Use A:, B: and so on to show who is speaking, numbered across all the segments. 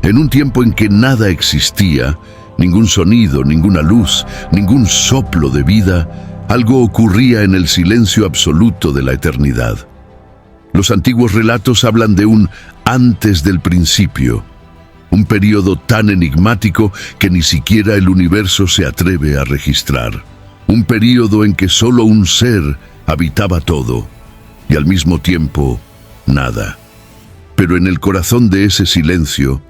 A: En un tiempo en que nada existía, ningún sonido, ninguna luz, ningún soplo de vida, algo ocurría en el silencio absoluto de la eternidad. Los antiguos relatos hablan de un antes del principio, un período tan enigmático que ni siquiera el universo se atreve a registrar. Un período en que solo un ser habitaba todo y al mismo tiempo nada. Pero en el corazón de ese silencio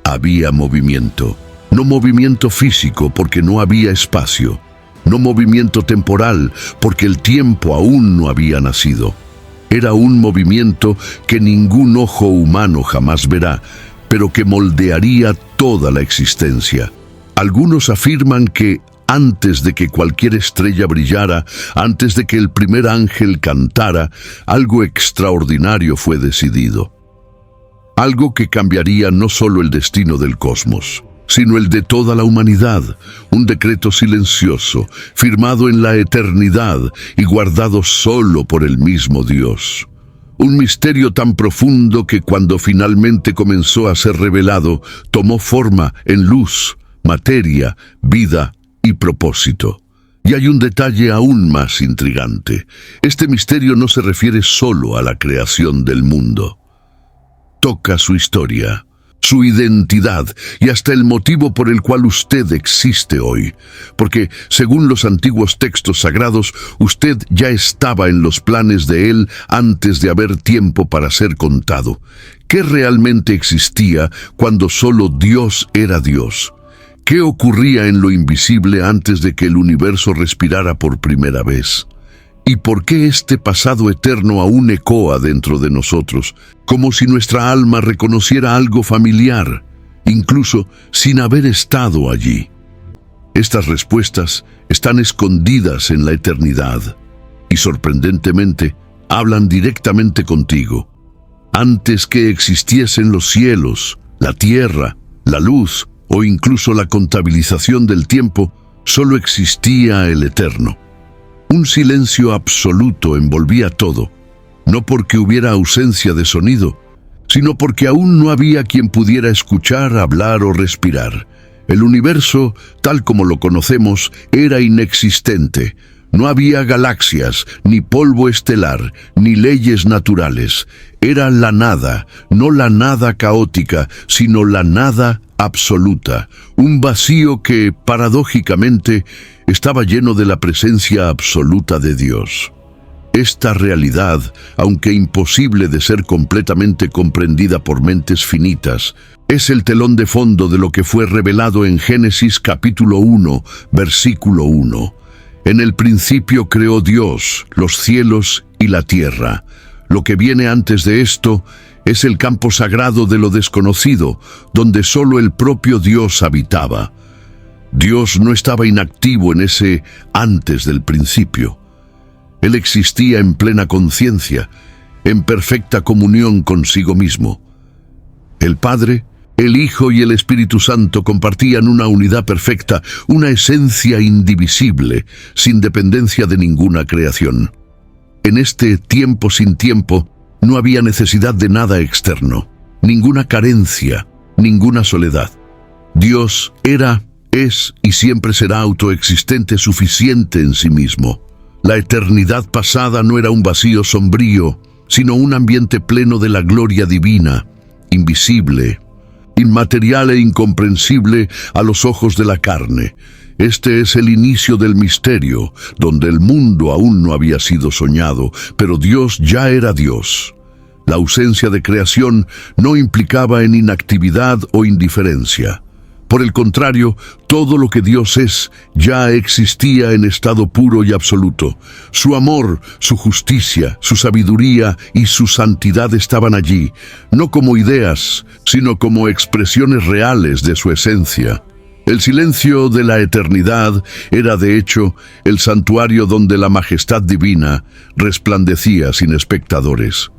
A: había movimiento. No movimiento físico porque no había espacio. No movimiento temporal porque el tiempo aún no había nacido. Era un movimiento que ningún ojo humano jamás verá, pero que moldearía toda la existencia. Algunos afirman que antes de que cualquier estrella brillara, antes de que el primer ángel cantara, algo extraordinario fue decidido. Algo que cambiaría no solo el destino del cosmos, sino el de toda la humanidad. Un decreto silencioso, firmado en la eternidad y guardado solo por el mismo Dios. Un misterio tan profundo que cuando finalmente comenzó a ser revelado, tomó forma en luz, materia, vida y propósito. Y hay un detalle aún más intrigante. Este misterio no se refiere solo a la creación del mundo. Toca su historia, su identidad y hasta el motivo por el cual usted existe hoy. Porque, según los antiguos textos sagrados, usted ya estaba en los planes de Él antes de haber tiempo para ser contado. ¿Qué realmente existía cuando solo Dios era Dios? ¿Qué ocurría en lo invisible antes de que el universo respirara por primera vez? ¿Y por qué este pasado eterno aún ecoa dentro de nosotros, como si nuestra alma reconociera algo familiar, incluso sin haber estado allí? Estas respuestas están escondidas en la eternidad y, sorprendentemente, hablan directamente contigo. Antes que existiesen los cielos, la tierra, la luz o incluso la contabilización del tiempo, solo existía el eterno. Un silencio absoluto envolvía todo, no porque hubiera ausencia de sonido, sino porque aún no había quien pudiera escuchar, hablar o respirar. El universo, tal como lo conocemos, era inexistente. No había galaxias, ni polvo estelar, ni leyes naturales. Era la nada, no la nada caótica, sino la nada absoluta. Un vacío que, paradójicamente, estaba lleno de la presencia absoluta de Dios. Esta realidad, aunque imposible de ser completamente comprendida por mentes finitas, es el telón de fondo de lo que fue revelado en Génesis capítulo 1, versículo 1. En el principio creó Dios los cielos y la tierra. Lo que viene antes de esto es el campo sagrado de lo desconocido, donde solo el propio Dios habitaba. Dios no estaba inactivo en ese antes del principio. Él existía en plena conciencia, en perfecta comunión consigo mismo. El Padre, el Hijo y el Espíritu Santo compartían una unidad perfecta, una esencia indivisible, sin dependencia de ninguna creación. En este tiempo sin tiempo, no había necesidad de nada externo, ninguna carencia, ninguna soledad. Dios era, es y siempre será autoexistente, suficiente en sí mismo. La eternidad pasada no era un vacío sombrío, sino un ambiente pleno de la gloria divina, invisible, inmaterial e incomprensible a los ojos de la carne. Este es el inicio del misterio, donde el mundo aún no había sido soñado, pero Dios ya era Dios. La ausencia de creación no implicaba en inactividad o indiferencia. Por el contrario, todo lo que Dios es ya existía en estado puro y absoluto. Su amor, su justicia, su sabiduría y su santidad estaban allí, no como ideas, sino como expresiones reales de su esencia. El silencio de la eternidad era, de hecho, el santuario donde la majestad divina resplandecía sin espectadores.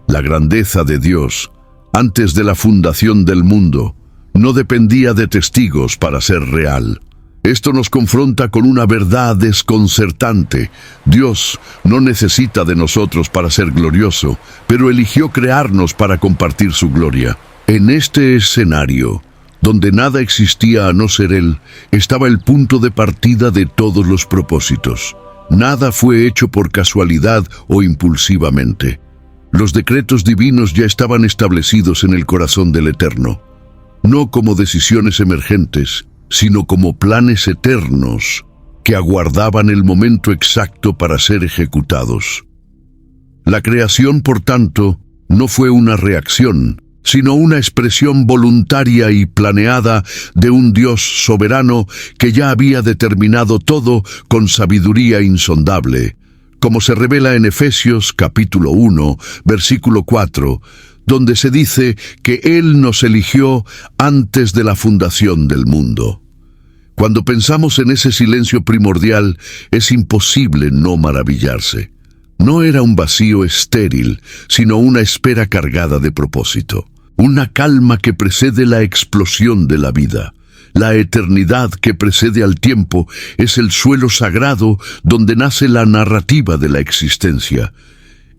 A: La grandeza de Dios, antes de la fundación del mundo, no dependía de testigos para ser real. Esto nos confronta con una verdad desconcertante. Dios no necesita de nosotros para ser glorioso, pero eligió crearnos para compartir su gloria. En este escenario, donde nada existía a no ser Él, estaba el punto de partida de todos los propósitos. Nada fue hecho por casualidad o impulsivamente. Los decretos divinos ya estaban establecidos en el corazón del Eterno, no como decisiones emergentes, sino como planes eternos que aguardaban el momento exacto para ser ejecutados. La creación, por tanto, no fue una reacción, sino una expresión voluntaria y planeada de un Dios soberano que ya había determinado todo con sabiduría insondable, como se revela en Efesios capítulo 1, versículo 4, donde se dice que Él nos eligió antes de la fundación del mundo. Cuando pensamos en ese silencio primordial, es imposible no maravillarse. No era un vacío estéril, sino una espera cargada de propósito. Una calma que precede la explosión de la vida. La eternidad que precede al tiempo es el suelo sagrado donde nace la narrativa de la existencia.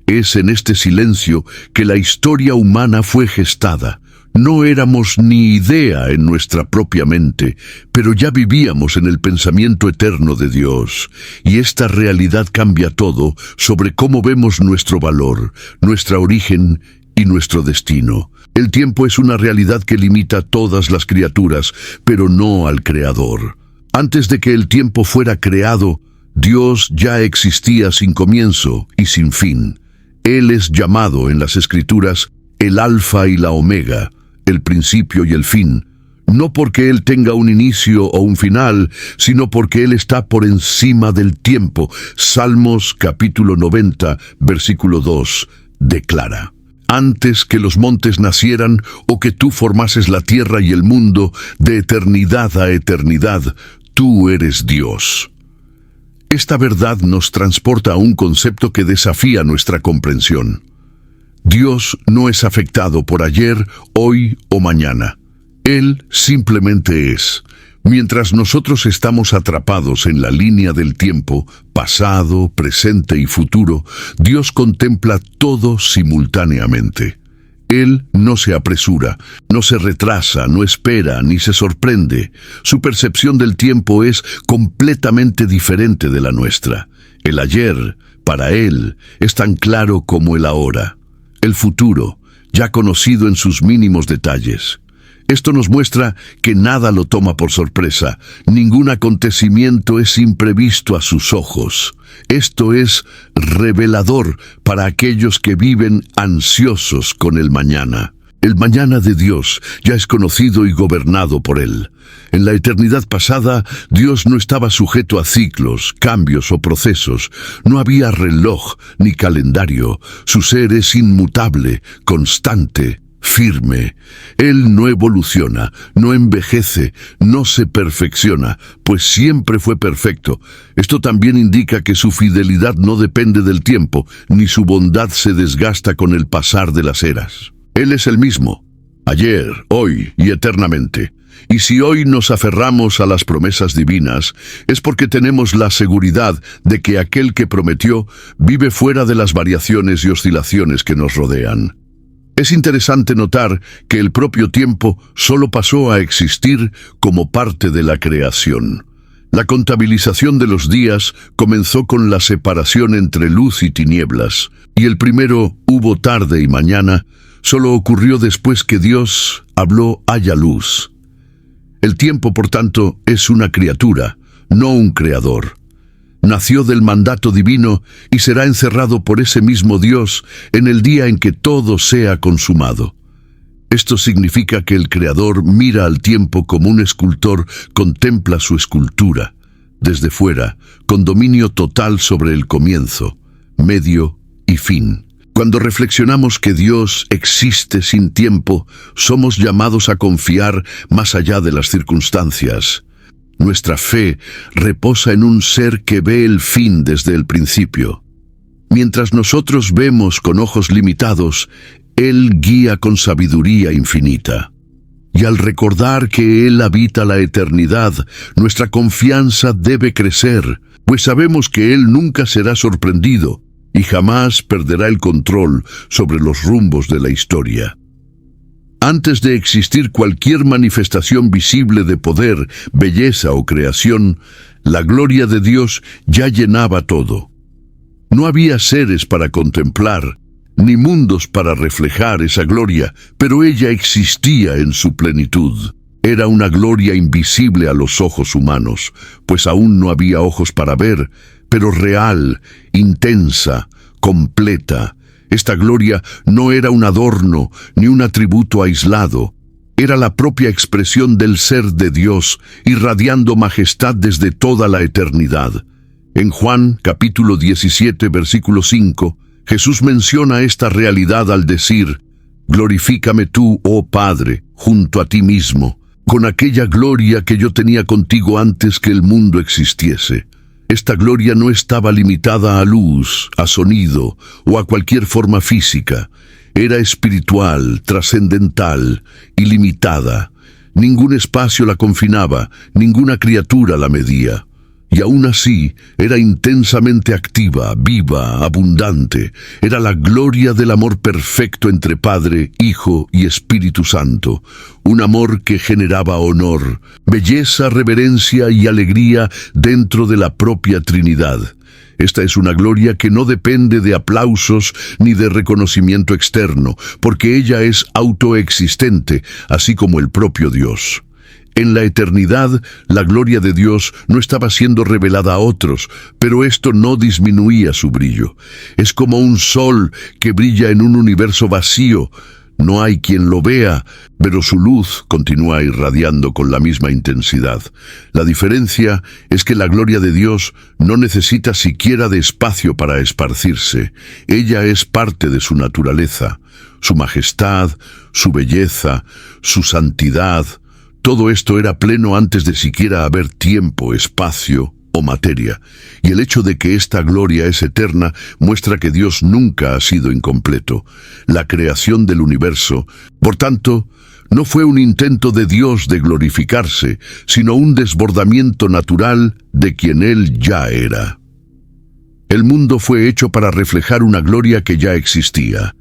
A: Es en este silencio que la historia humana fue gestada. No éramos ni idea en nuestra propia mente, pero ya vivíamos en el pensamiento eterno de Dios, y esta realidad cambia todo sobre cómo vemos nuestro valor, nuestro origen y nuestro destino. El tiempo es una realidad que limita a todas las criaturas, pero no al Creador. Antes de que el tiempo fuera creado, Dios ya existía sin comienzo y sin fin. Él es llamado en las Escrituras el Alfa y la Omega, el principio y el fin, no porque Él tenga un inicio o un final, sino porque Él está por encima del tiempo. Salmos capítulo 90, versículo 2, declara: antes que los montes nacieran o que tú formases la tierra y el mundo, de eternidad a eternidad, tú eres Dios. Esta verdad nos transporta a un concepto que desafía nuestra comprensión. Dios no es afectado por ayer, hoy o mañana. Él simplemente es. Mientras nosotros estamos atrapados en la línea del tiempo, pasado, presente y futuro, Dios contempla todo simultáneamente. Él no se apresura, no se retrasa, no espera, ni se sorprende. Su percepción del tiempo es completamente diferente de la nuestra. El ayer, para Él, es tan claro como el ahora. El futuro, ya conocido en sus mínimos detalles. Esto nos muestra que nada lo toma por sorpresa, ningún acontecimiento es imprevisto a sus ojos. Esto es revelador para aquellos que viven ansiosos con el mañana. El mañana de Dios ya es conocido y gobernado por Él. En la eternidad pasada, Dios no estaba sujeto a ciclos, cambios o procesos. No había reloj ni calendario. Su ser es inmutable, constante, firme. Él no evoluciona, no envejece, no se perfecciona, pues siempre fue perfecto. Esto también indica que su fidelidad no depende del tiempo, ni su bondad se desgasta con el pasar de las eras. Él es el mismo, ayer, hoy y eternamente. Y si hoy nos aferramos a las promesas divinas, es porque tenemos la seguridad de que aquel que prometió vive fuera de las variaciones y oscilaciones que nos rodean. Es interesante notar que el propio tiempo solo pasó a existir como parte de la creación. La contabilización de los días comenzó con la separación entre luz y tinieblas, y el primero hubo tarde y mañana solo ocurrió después que Dios habló haya luz. El tiempo, por tanto, es una criatura, no un creador. Nació del mandato divino y será encerrado por ese mismo Dios en el día en que todo sea consumado. Esto significa que el Creador mira al tiempo como un escultor contempla su escultura, desde fuera, con dominio total sobre el comienzo, medio y fin. Cuando reflexionamos que Dios existe sin tiempo, somos llamados a confiar más allá de las circunstancias. Nuestra fe reposa en un ser que ve el fin desde el principio. Mientras nosotros vemos con ojos limitados, Él guía con sabiduría infinita. Y al recordar que Él habita la eternidad, nuestra confianza debe crecer, pues sabemos que Él nunca será sorprendido y jamás perderá el control sobre los rumbos de la historia. Antes de existir cualquier manifestación visible de poder, belleza o creación, la gloria de Dios ya llenaba todo. No había seres para contemplar, ni mundos para reflejar esa gloria, pero ella existía en su plenitud. Era una gloria invisible a los ojos humanos, pues aún no había ojos para ver, pero real, intensa, completa. Esta gloria no era un adorno ni un atributo aislado. Era la propia expresión del ser de Dios, irradiando majestad desde toda la eternidad. En Juan, capítulo 17, versículo 5, Jesús menciona esta realidad al decir: «Glorifícame tú, oh Padre, junto a ti mismo, con aquella gloria que yo tenía contigo antes que el mundo existiese». Esta gloria no estaba limitada a luz, a sonido o a cualquier forma física. Era espiritual, trascendental, ilimitada. Ningún espacio la confinaba, ninguna criatura la medía. Y aún así, era intensamente activa, viva, abundante. Era la gloria del amor perfecto entre Padre, Hijo y Espíritu Santo. Un amor que generaba honor, belleza, reverencia y alegría dentro de la propia Trinidad. Esta es una gloria que no depende de aplausos ni de reconocimiento externo, porque ella es autoexistente, así como el propio Dios. En la eternidad, la gloria de Dios no estaba siendo revelada a otros, pero esto no disminuía su brillo. Es como un sol que brilla en un universo vacío. No hay quien lo vea, pero su luz continúa irradiando con la misma intensidad. La diferencia es que la gloria de Dios no necesita siquiera de espacio para esparcirse. Ella es parte de su naturaleza, su majestad, su belleza, su santidad. Todo esto era pleno antes de siquiera haber tiempo, espacio o materia, y el hecho de que esta gloria es eterna muestra que Dios nunca ha sido incompleto. La creación del universo, por tanto, no fue un intento de Dios de glorificarse, sino un desbordamiento natural de quien Él ya era. El mundo fue hecho para reflejar una gloria que ya existía.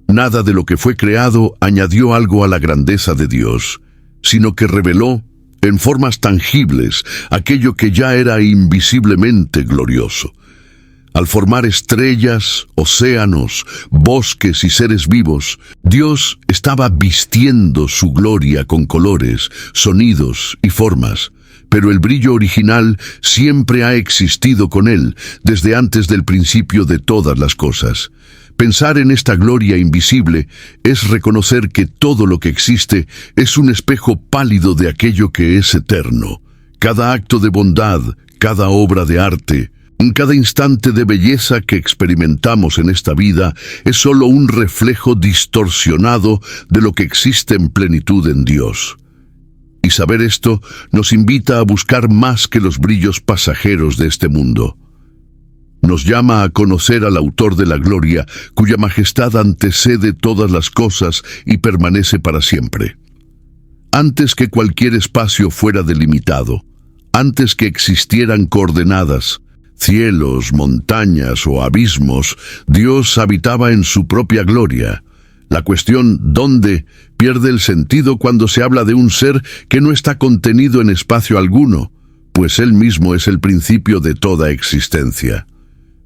A: Nada de lo que fue creado añadió algo a la grandeza de Dios, sino que reveló en formas tangibles aquello que ya era invisiblemente glorioso. Al formar estrellas, océanos, bosques y seres vivos, Dios estaba vistiendo su gloria con colores, sonidos y formas. Pero el brillo original siempre ha existido con Él, desde antes del principio de todas las cosas. Pensar en esta gloria invisible es reconocer que todo lo que existe es un espejo pálido de aquello que es eterno. Cada acto de bondad, cada obra de arte, cada instante de belleza que experimentamos en esta vida es solo un reflejo distorsionado de lo que existe en plenitud en Dios. Y saber esto nos invita a buscar más que los brillos pasajeros de este mundo. Nos llama a conocer al autor de la gloria, cuya majestad antecede todas las cosas y permanece para siempre. Antes que cualquier espacio fuera delimitado, antes que existieran coordenadas, cielos, montañas o abismos, Dios habitaba en su propia gloria. La cuestión ¿dónde? Pierde el sentido cuando se habla de un ser que no está contenido en espacio alguno, pues Él mismo es el principio de toda existencia.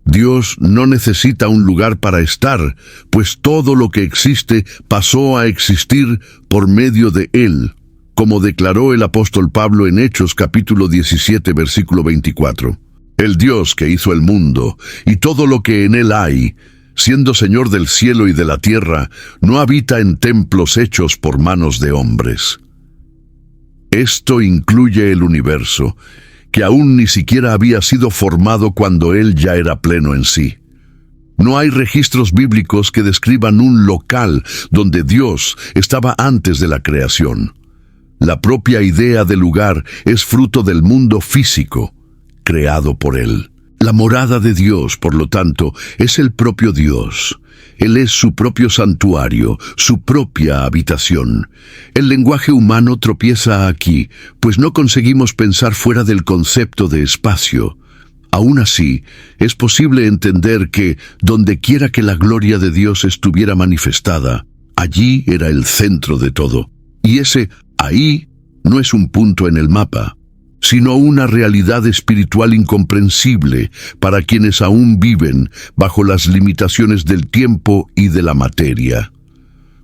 A: Dios no necesita un lugar para estar, pues todo lo que existe pasó a existir por medio de Él, como declaró el apóstol Pablo en Hechos capítulo 17, versículo 24. El Dios que hizo el mundo y todo lo que en él hay, siendo Señor del cielo y de la tierra, no habita en templos hechos por manos de hombres. Esto incluye el universo, que aún ni siquiera había sido formado cuando Él ya era pleno en sí. No hay registros bíblicos que describan un local donde Dios estaba antes de la creación. La propia idea de lugar es fruto del mundo físico, creado por Él. La morada de Dios, por lo tanto, es el propio Dios. Él es su propio santuario, su propia habitación. El lenguaje humano tropieza aquí, pues no conseguimos pensar fuera del concepto de espacio. Aún así, es posible entender que, donde quiera que la gloria de Dios estuviera manifestada, Allí era el centro de todo. Y ese ahí no es un punto en el mapa, sino una realidad espiritual incomprensible para quienes aún viven bajo las limitaciones del tiempo y de la materia.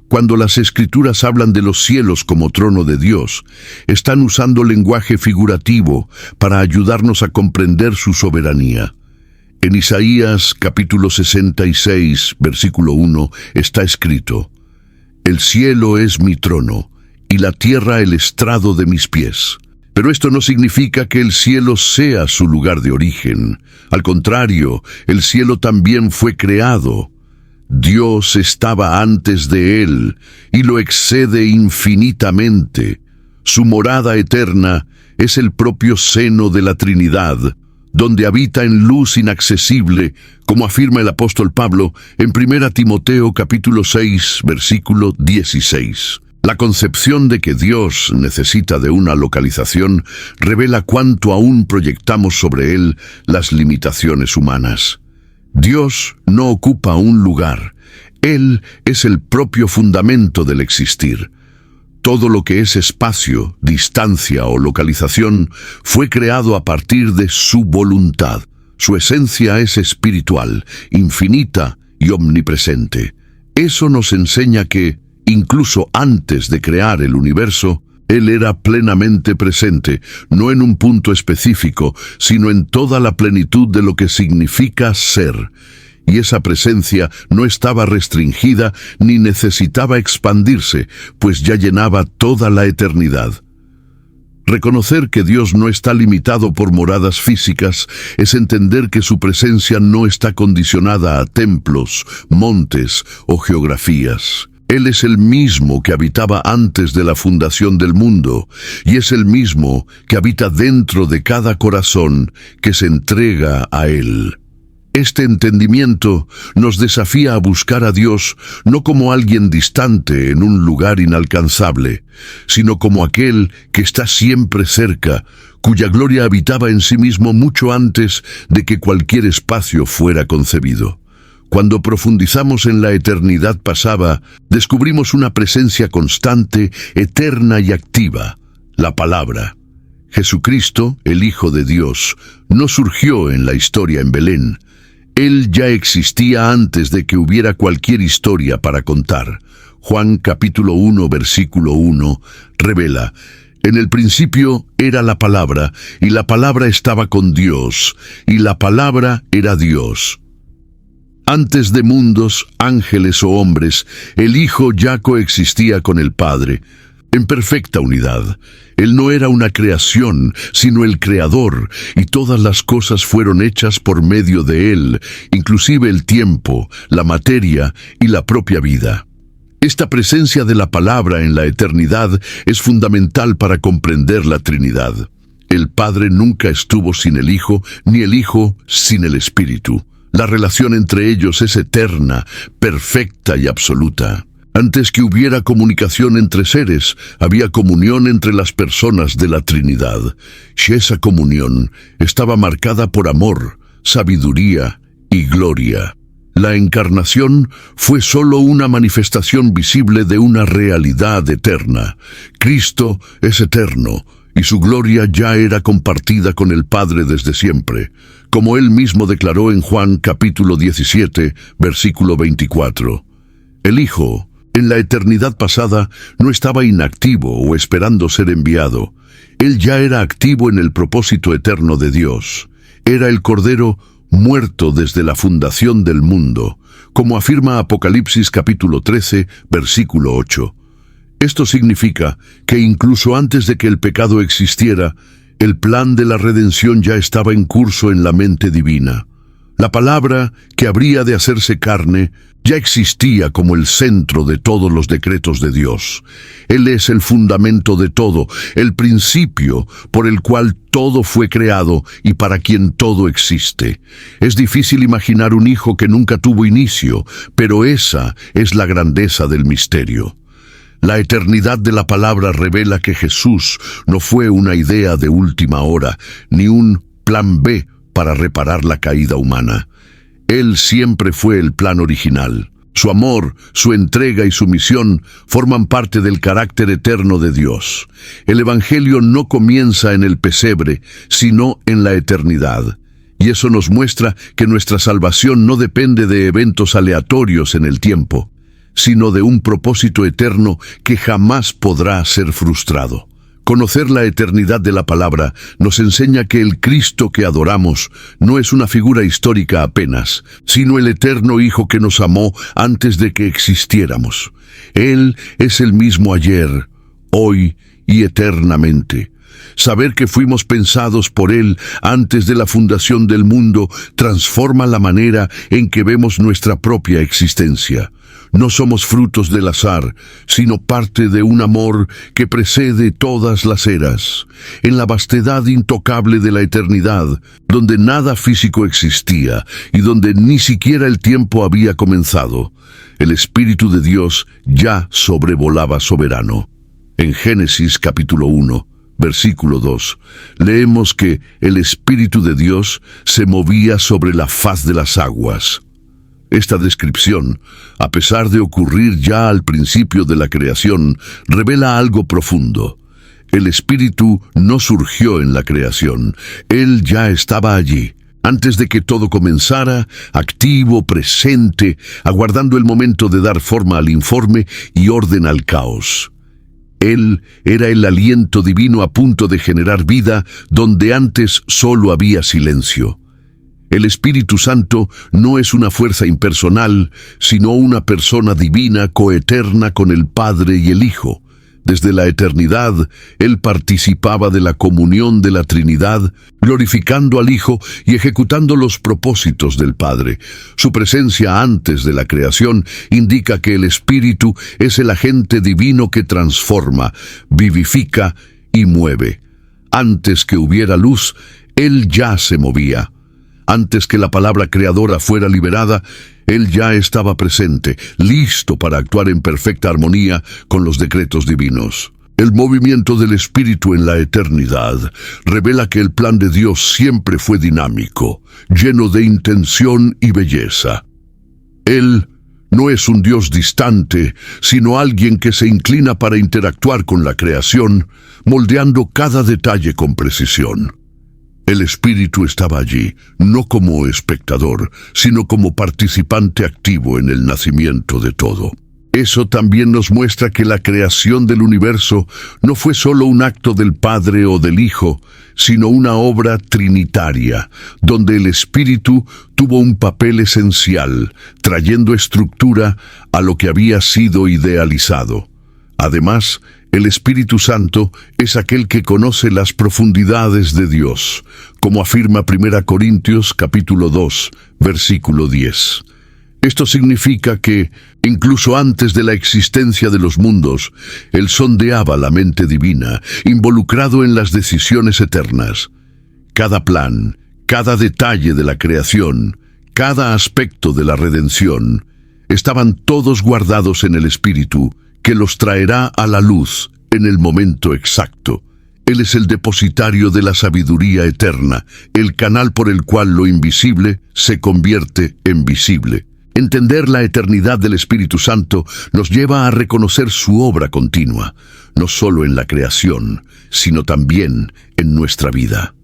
A: Cuando las Escrituras hablan de los cielos como trono de Dios, están usando lenguaje figurativo para ayudarnos a comprender su soberanía. En Isaías capítulo 66, versículo 1, está escrito: «El cielo es mi trono, y la tierra el estrado de mis pies». Pero esto no significa que el cielo sea su lugar de origen. Al contrario, el cielo también fue creado. Dios estaba antes de él y lo excede infinitamente. Su morada eterna es el propio seno de la Trinidad, donde habita en luz inaccesible, como afirma el apóstol Pablo en 1 Timoteo capítulo 6, versículo 16. La concepción de que Dios necesita de una localización revela cuánto aún proyectamos sobre él las limitaciones humanas. Dios no ocupa un lugar. Él es el propio fundamento del existir. Todo lo que es espacio, distancia o localización fue creado a partir de su voluntad. Su esencia es espiritual, infinita y omnipresente. Eso nos enseña que, incluso antes de crear el universo, Él era plenamente presente, no en un punto específico, sino en toda la plenitud de lo que significa ser. Y esa presencia no estaba restringida ni necesitaba expandirse, pues ya llenaba toda la eternidad. Reconocer que Dios no está limitado por moradas físicas es entender que su presencia no está condicionada a templos, montes o geografías. Él es el mismo que habitaba antes de la fundación del mundo, y es el mismo que habita dentro de cada corazón que se entrega a Él. Este entendimiento nos desafía a buscar a Dios no como alguien distante en un lugar inalcanzable, sino como aquel que está siempre cerca, cuya gloria habitaba en sí mismo mucho antes de que cualquier espacio fuera concebido. Cuando profundizamos en la eternidad pasada, descubrimos una presencia constante, eterna y activa: la Palabra. Jesucristo, el Hijo de Dios, no surgió en la historia en Belén. Él ya existía antes de que hubiera cualquier historia para contar. Juan capítulo 1, versículo 1, revela: «En el principio era la Palabra, y la Palabra estaba con Dios, y la Palabra era Dios». Antes de mundos, ángeles o hombres, el Hijo ya coexistía con el Padre, en perfecta unidad. Él no era una creación, sino el Creador, y todas las cosas fueron hechas por medio de Él, inclusive el tiempo, la materia y la propia vida. Esta presencia de la Palabra en la eternidad es fundamental para comprender la Trinidad. El Padre nunca estuvo sin el Hijo, ni el Hijo sin el Espíritu. La relación entre ellos es eterna, perfecta y absoluta. Antes que hubiera comunicación entre seres, había comunión entre las personas de la Trinidad. Y esa comunión estaba marcada por amor, sabiduría y gloria. La encarnación fue solo una manifestación visible de una realidad eterna. Cristo es eterno, y su gloria ya era compartida con el Padre desde siempre, como Él mismo declaró en Juan capítulo 17, versículo 24. El Hijo, en la eternidad pasada, no estaba inactivo o esperando ser enviado. Él ya era activo en el propósito eterno de Dios. Era el Cordero muerto desde la fundación del mundo, como afirma Apocalipsis capítulo 13, versículo 8. Esto significa que incluso antes de que el pecado existiera, el plan de la redención ya estaba en curso en la mente divina. La palabra, que habría de hacerse carne, ya existía como el centro de todos los decretos de Dios. Él es el fundamento de todo, el principio por el cual todo fue creado y para quien todo existe. Es difícil imaginar un hijo que nunca tuvo inicio, pero esa es la grandeza del misterio. La eternidad de la palabra revela que Jesús no fue una idea de última hora, ni un plan B para reparar la caída humana. Él siempre fue el plan original. Su amor, su entrega y su misión forman parte del carácter eterno de Dios. El Evangelio no comienza en el pesebre, sino en la eternidad. Y eso nos muestra que nuestra salvación no depende de eventos aleatorios en el tiempo, sino de un propósito eterno que jamás podrá ser frustrado. Conocer la eternidad de la palabra nos enseña que el Cristo que adoramos no es una figura histórica apenas, sino el eterno Hijo que nos amó antes de que existiéramos. Él es el mismo ayer, hoy y eternamente. Saber que fuimos pensados por Él antes de la fundación del mundo transforma la manera en que vemos nuestra propia existencia. No somos frutos del azar, sino parte de un amor que precede todas las eras. En la vastedad intocable de la eternidad, donde nada físico existía y donde ni siquiera el tiempo había comenzado, el Espíritu de Dios ya sobrevolaba soberano. En Génesis capítulo 1, versículo 2, leemos que el Espíritu de Dios se movía sobre la faz de las aguas. Esta descripción, a pesar de ocurrir ya al principio de la creación, revela algo profundo. El Espíritu no surgió en la creación, Él ya estaba allí. Antes de que todo comenzara, activo, presente, aguardando el momento de dar forma al informe y orden al caos. Él era el aliento divino a punto de generar vida donde antes solo había silencio. El Espíritu Santo no es una fuerza impersonal, sino una persona divina coeterna con el Padre y el Hijo. Desde la eternidad, Él participaba de la comunión de la Trinidad, glorificando al Hijo y ejecutando los propósitos del Padre. Su presencia antes de la creación indica que el Espíritu es el agente divino que transforma, vivifica y mueve. Antes que hubiera luz, Él ya se movía. Antes que la palabra creadora fuera liberada, Él ya estaba presente, listo para actuar en perfecta armonía con los decretos divinos. El movimiento del Espíritu en la eternidad revela que el plan de Dios siempre fue dinámico, lleno de intención y belleza. Él no es un Dios distante, sino alguien que se inclina para interactuar con la creación, moldeando cada detalle con precisión. El Espíritu estaba allí, no como espectador, sino como participante activo en el nacimiento de todo. Eso también nos muestra que la creación del universo no fue solo un acto del Padre o del Hijo, sino una obra trinitaria, donde el Espíritu tuvo un papel esencial, trayendo estructura a lo que había sido idealizado. Además, el Espíritu Santo es aquel que conoce las profundidades de Dios, como afirma 1 Corintios capítulo 2, versículo 10. Esto significa que, incluso antes de la existencia de los mundos, Él sondeaba la mente divina, involucrado en las decisiones eternas. Cada plan, cada detalle de la creación, cada aspecto de la redención, estaban todos guardados en el Espíritu, que los traerá a la luz en el momento exacto. Él es el depositario de la sabiduría eterna, el canal por el cual lo invisible se convierte en visible. Entender la eternidad del Espíritu Santo nos lleva a reconocer su obra continua, no solo en la creación, sino también en nuestra vida.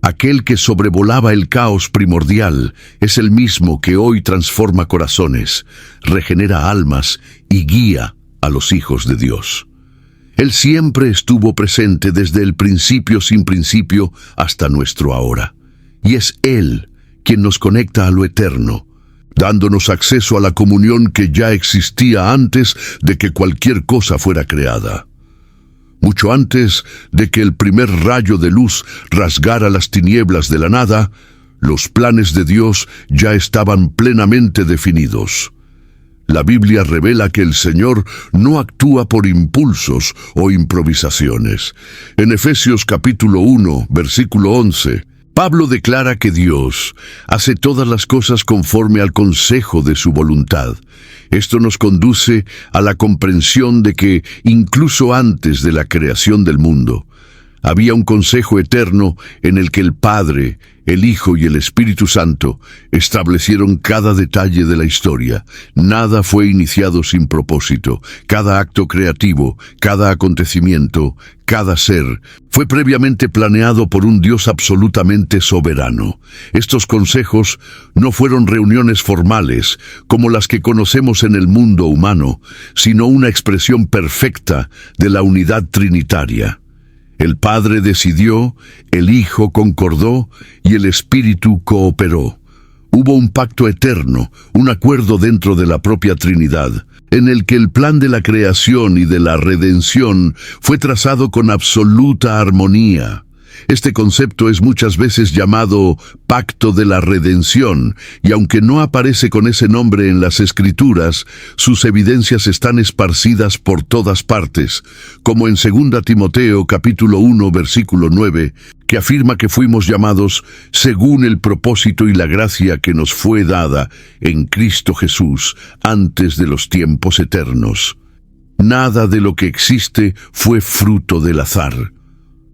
A: Aquel que sobrevolaba el caos primordial es el mismo que hoy transforma corazones, regenera almas y guía a los hijos de Dios. Él siempre estuvo presente desde el principio sin principio hasta nuestro ahora. Y es Él quien nos conecta a lo eterno, dándonos acceso a la comunión que ya existía antes de que cualquier cosa fuera creada. Mucho antes de que el primer rayo de luz rasgara las tinieblas de la nada, los planes de Dios ya estaban plenamente definidos. La Biblia revela que el Señor no actúa por impulsos o improvisaciones. En Efesios capítulo 1, versículo 11, Pablo declara que Dios hace todas las cosas conforme al consejo de su voluntad. Esto nos conduce a la comprensión de que, incluso antes de la creación del mundo, Había un consejo eterno en el que el Padre, el Hijo y el Espíritu Santo establecieron cada detalle de la historia. Nada fue iniciado sin propósito. Cada acto creativo, cada acontecimiento, cada ser, fue previamente planeado por un Dios absolutamente soberano. Estos consejos no fueron reuniones formales, como las que conocemos en el mundo humano, sino una expresión perfecta de la unidad trinitaria. El Padre decidió, el Hijo concordó y el Espíritu cooperó. Hubo un pacto eterno, un acuerdo dentro de la propia Trinidad, en el que el plan de la creación y de la redención fue trazado con absoluta armonía. Este concepto es muchas veces llamado Pacto de la Redención, y aunque no aparece con ese nombre en las Escrituras, sus evidencias están esparcidas por todas partes, como en 2 Timoteo capítulo 1 versículo 9, que afirma que fuimos llamados según el propósito y la gracia que nos fue dada en Cristo Jesús antes de los tiempos eternos. Nada de lo que existe fue fruto del azar.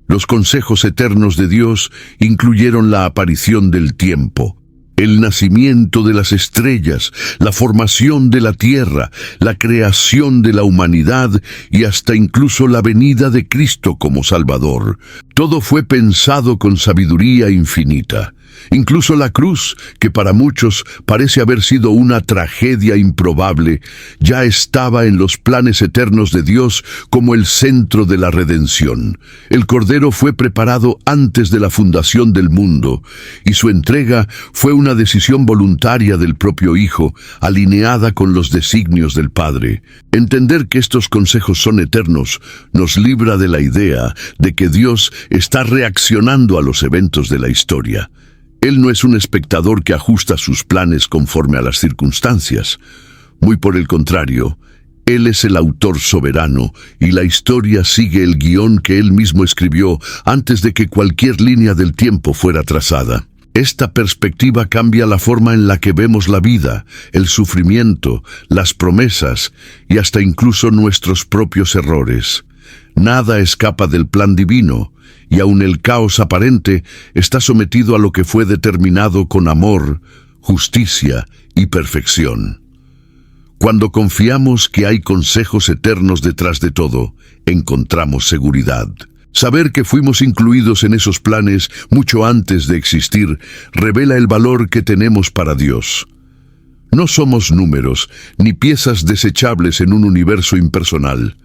A: Los consejos eternos de Dios incluyeron la aparición del tiempo, el nacimiento de las estrellas, la formación de la tierra, la creación de la humanidad y hasta incluso la venida de Cristo como Salvador. Todo fue pensado con sabiduría infinita. Incluso la cruz, que para muchos parece haber sido una tragedia improbable, ya estaba en los planes eternos de Dios como el centro de la redención. El Cordero fue preparado antes de la fundación del mundo, y su entrega fue una decisión voluntaria del propio Hijo, alineada con los designios del Padre. Entender que estos consejos son eternos nos libra de la idea de que Dios está reaccionando a los eventos de la historia. Él no es un espectador que ajusta sus planes conforme a las circunstancias. Muy por el contrario, Él es el autor soberano y la historia sigue el guión que Él mismo escribió antes de que cualquier línea del tiempo fuera trazada. Esta perspectiva cambia la forma en la que vemos la vida, el sufrimiento, las promesas y hasta incluso nuestros propios errores. Nada escapa del plan divino, y aun el caos aparente está sometido a lo que fue determinado con amor, justicia y perfección. Cuando confiamos que hay consejos eternos detrás de todo, encontramos seguridad. Saber que fuimos incluidos en esos planes mucho antes de existir revela el valor que tenemos para Dios. No somos números ni piezas desechables en un universo impersonal.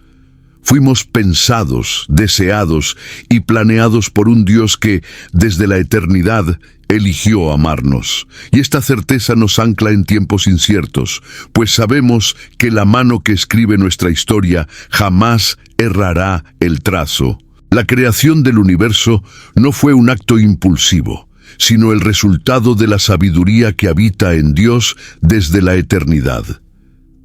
A: Fuimos pensados, deseados y planeados por un Dios que, desde la eternidad, eligió amarnos. Y esta certeza nos ancla en tiempos inciertos, pues sabemos que la mano que escribe nuestra historia jamás errará el trazo. La creación del universo no fue un acto impulsivo, sino el resultado de la sabiduría que habita en Dios desde la eternidad.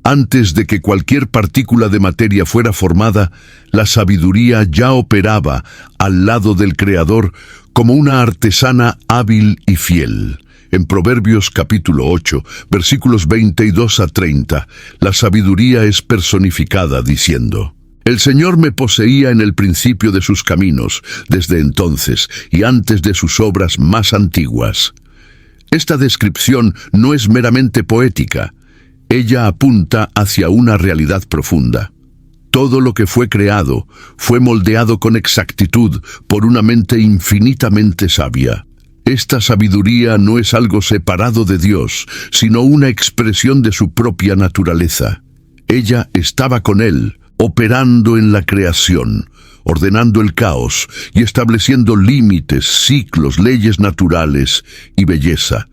A: Antes de que cualquier partícula de materia fuera formada, la sabiduría ya operaba al lado del Creador como una artesana hábil y fiel. En Proverbios capítulo 8, versículos 22 a 30, la sabiduría es personificada diciendo: El Señor me poseía en el principio de sus caminos, desde entonces y antes de sus obras más antiguas. Esta descripción no es meramente poética. Ella apunta hacia una realidad profunda. Todo lo que fue creado fue moldeado con exactitud por una mente infinitamente sabia. Esta sabiduría no es algo separado de Dios, sino una expresión de su propia naturaleza. Ella estaba con Él, operando en la creación, ordenando el caos y estableciendo límites, ciclos, leyes naturales y belleza.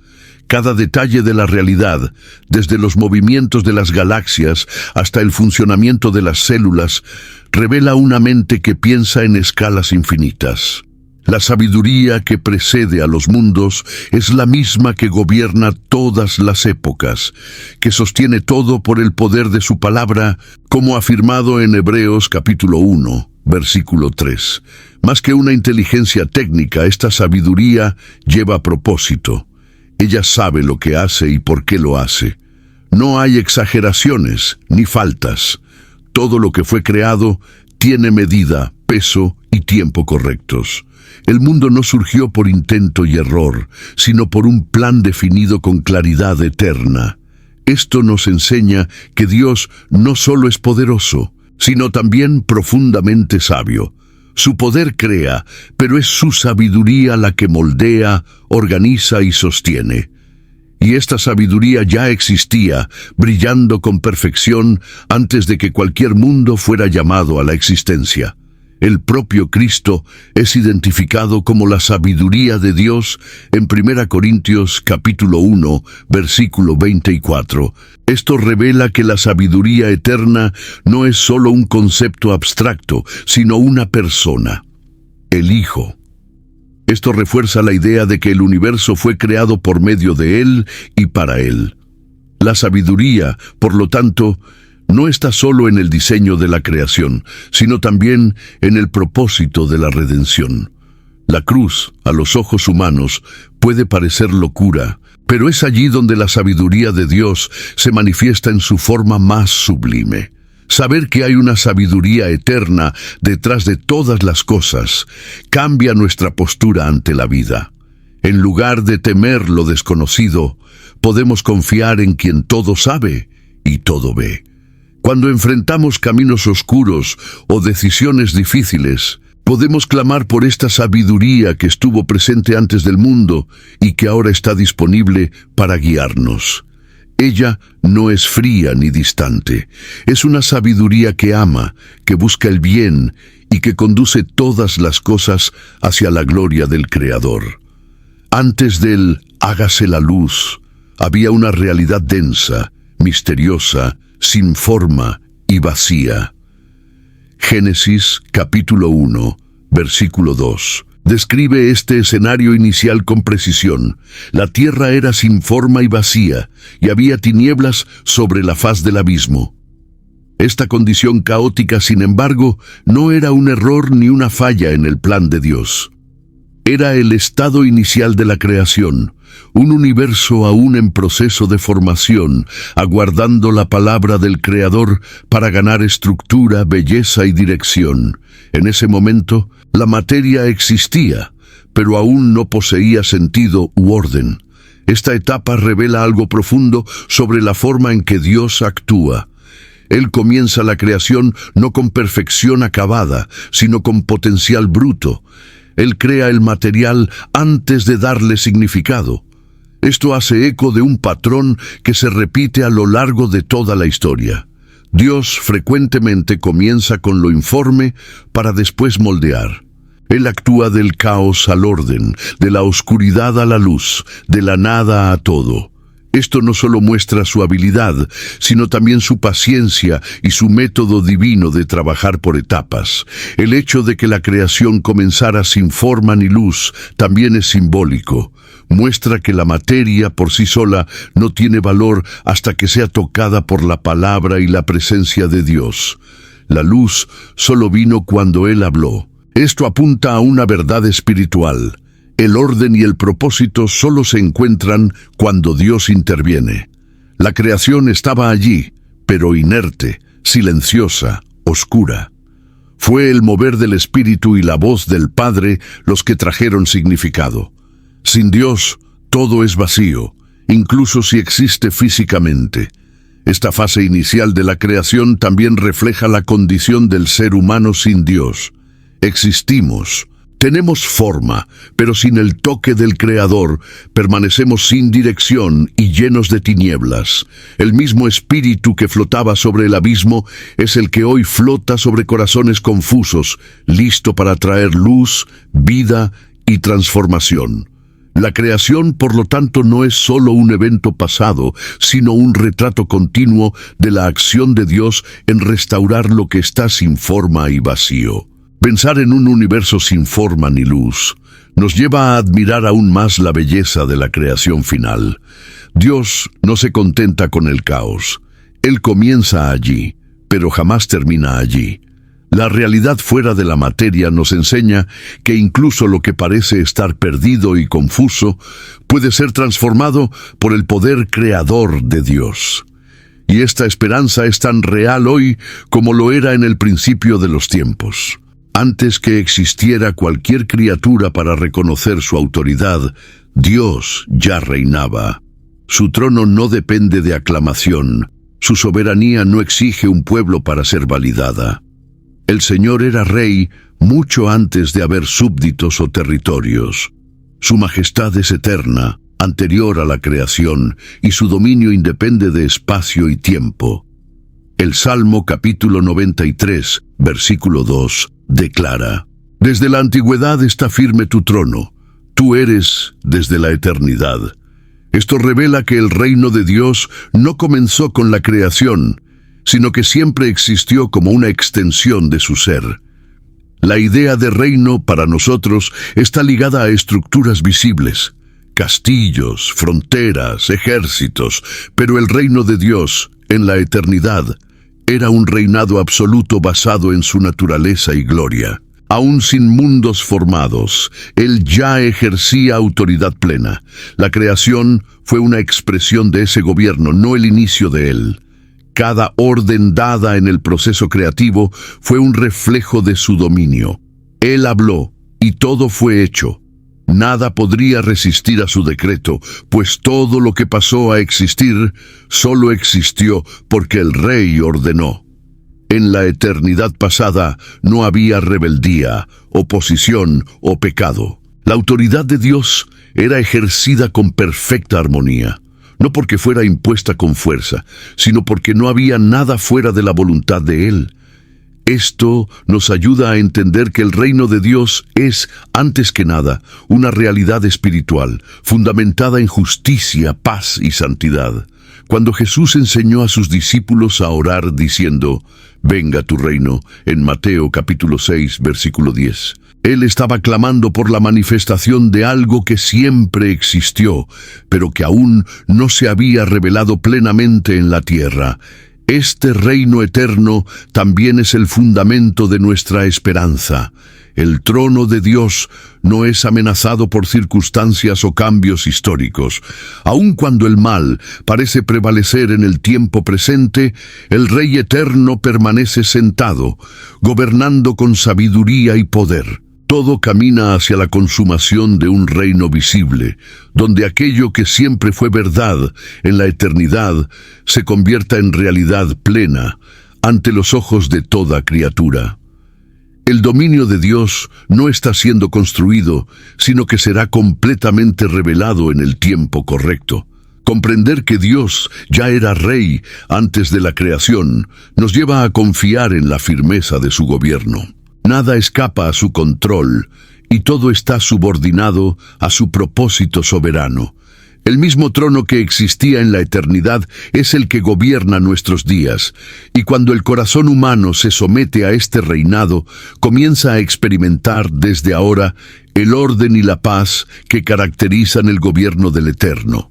A: Cada detalle de la realidad, desde los movimientos de las galaxias hasta el funcionamiento de las células, revela una mente que piensa en escalas infinitas. La sabiduría que precede a los mundos es la misma que gobierna todas las épocas, que sostiene todo por el poder de su palabra, como afirmado en Hebreos capítulo 1, versículo 3. Más que una inteligencia técnica, esta sabiduría lleva propósito. Ella sabe lo que hace y por qué lo hace. No hay exageraciones ni faltas. Todo lo que fue creado tiene medida, peso y tiempo correctos. El mundo no surgió por intento y error, sino por un plan definido con claridad eterna. Esto nos enseña que Dios no solo es poderoso, sino también profundamente sabio. Su poder crea, pero es su sabiduría la que moldea, organiza y sostiene. Y esta sabiduría ya existía, brillando con perfección antes de que cualquier mundo fuera llamado a la existencia. El propio Cristo es identificado como la sabiduría de Dios en 1 Corintios capítulo 1, versículo 24. Esto revela que la sabiduría eterna no es solo un concepto abstracto, sino una persona, el Hijo. Esto refuerza la idea de que el universo fue creado por medio de Él y para Él. La sabiduría, por lo tanto, no está solo en el diseño de la creación, sino también en el propósito de la redención. La cruz, a los ojos humanos, puede parecer locura, pero es allí donde la sabiduría de Dios se manifiesta en su forma más sublime. Saber que hay una sabiduría eterna detrás de todas las cosas cambia nuestra postura ante la vida. En lugar de temer lo desconocido, podemos confiar en quien todo sabe y todo ve. Cuando enfrentamos caminos oscuros o decisiones difíciles, podemos clamar por esta sabiduría que estuvo presente antes del mundo y que ahora está disponible para guiarnos. Ella no es fría ni distante. Es una sabiduría que ama, que busca el bien y que conduce todas las cosas hacia la gloria del Creador. Antes del hágase la luz, había una realidad densa, misteriosa, sin forma y vacía. Génesis capítulo 1, versículo 2. Describe este escenario inicial con precisión. La tierra era sin forma y vacía, y había tinieblas sobre la faz del abismo. Esta condición caótica, sin embargo, no era un error ni una falla en el plan de Dios. Era el estado inicial de la creación, un universo aún en proceso de formación, aguardando la palabra del Creador para ganar estructura, belleza y dirección. En ese momento, la materia existía, pero aún no poseía sentido u orden. Esta etapa revela algo profundo sobre la forma en que Dios actúa. Él comienza la creación no con perfección acabada, sino con potencial bruto. Él crea el material antes de darle significado. Esto hace eco de un patrón que se repite a lo largo de toda la historia. Dios frecuentemente comienza con lo informe para después moldear. Él actúa del caos al orden, de la oscuridad a la luz, de la nada a todo. Esto no solo muestra su habilidad, sino también su paciencia y su método divino de trabajar por etapas. El hecho de que la creación comenzara sin forma ni luz también es simbólico. Muestra que la materia por sí sola no tiene valor hasta que sea tocada por la palabra y la presencia de Dios. La luz solo vino cuando Él habló. Esto apunta a una verdad espiritual. El orden y el propósito solo se encuentran cuando Dios interviene. La creación estaba allí, pero inerte, silenciosa, oscura. Fue el mover del Espíritu y la voz del Padre los que trajeron significado. Sin Dios, todo es vacío, incluso si existe físicamente. Esta fase inicial de la creación también refleja la condición del ser humano sin Dios. Existimos. Tenemos forma, pero sin el toque del Creador, permanecemos sin dirección y llenos de tinieblas. El mismo espíritu que flotaba sobre el abismo es el que hoy flota sobre corazones confusos, listo para traer luz, vida y transformación. La creación, por lo tanto, no es solo un evento pasado, sino un retrato continuo de la acción de Dios en restaurar lo que está sin forma y vacío. Pensar en un universo sin forma ni luz nos lleva a admirar aún más la belleza de la creación final. Dios no se contenta con el caos. Él comienza allí, pero jamás termina allí. La realidad fuera de la materia nos enseña que incluso lo que parece estar perdido y confuso puede ser transformado por el poder creador de Dios. Y esta esperanza es tan real hoy como lo era en el principio de los tiempos. Antes que existiera cualquier criatura para reconocer su autoridad, Dios ya reinaba. Su trono no depende de aclamación. Su soberanía no exige un pueblo para ser validada. El Señor era rey mucho antes de haber súbditos o territorios. Su majestad es eterna, anterior a la creación, y su dominio independe de espacio y tiempo. El Salmo capítulo 93, versículo 2, declara: Desde la antigüedad está firme tu trono, tú eres desde la eternidad. Esto revela que el reino de Dios no comenzó con la creación, sino que siempre existió como una extensión de su ser. La idea de reino para nosotros está ligada a estructuras visibles, castillos, fronteras, ejércitos, pero el reino de Dios, en la eternidad, era un reinado absoluto basado en su naturaleza y gloria. Aún sin mundos formados, Él ya ejercía autoridad plena. La creación fue una expresión de ese gobierno, no el inicio de él. Cada orden dada en el proceso creativo fue un reflejo de su dominio. Él habló y todo fue hecho. Nada podría resistir a su decreto, pues todo lo que pasó a existir solo existió porque el Rey ordenó. En la eternidad pasada no había rebeldía, oposición o pecado. La autoridad de Dios era ejercida con perfecta armonía, no porque fuera impuesta con fuerza, sino porque no había nada fuera de la voluntad de Él. Esto nos ayuda a entender que el reino de Dios es, antes que nada, una realidad espiritual, fundamentada en justicia, paz y santidad. Cuando Jesús enseñó a sus discípulos a orar diciendo: «Venga tu reino», en Mateo capítulo 6, versículo 10, Él estaba clamando por la manifestación de algo que siempre existió, pero que aún no se había revelado plenamente en la tierra. Este reino eterno también es el fundamento de nuestra esperanza. El trono de Dios no es amenazado por circunstancias o cambios históricos. Aun cuando el mal parece prevalecer en el tiempo presente, el Rey eterno permanece sentado, gobernando con sabiduría y poder. Todo camina hacia la consumación de un reino visible, donde aquello que siempre fue verdad en la eternidad se convierta en realidad plena ante los ojos de toda criatura. El dominio de Dios no está siendo construido, sino que será completamente revelado en el tiempo correcto. Comprender que Dios ya era Rey antes de la creación nos lleva a confiar en la firmeza de su gobierno. Nada escapa a su control y todo está subordinado a su propósito soberano. El mismo trono que existía en la eternidad es el que gobierna nuestros días, y cuando el corazón humano se somete a este reinado, comienza a experimentar desde ahora el orden y la paz que caracterizan el gobierno del Eterno.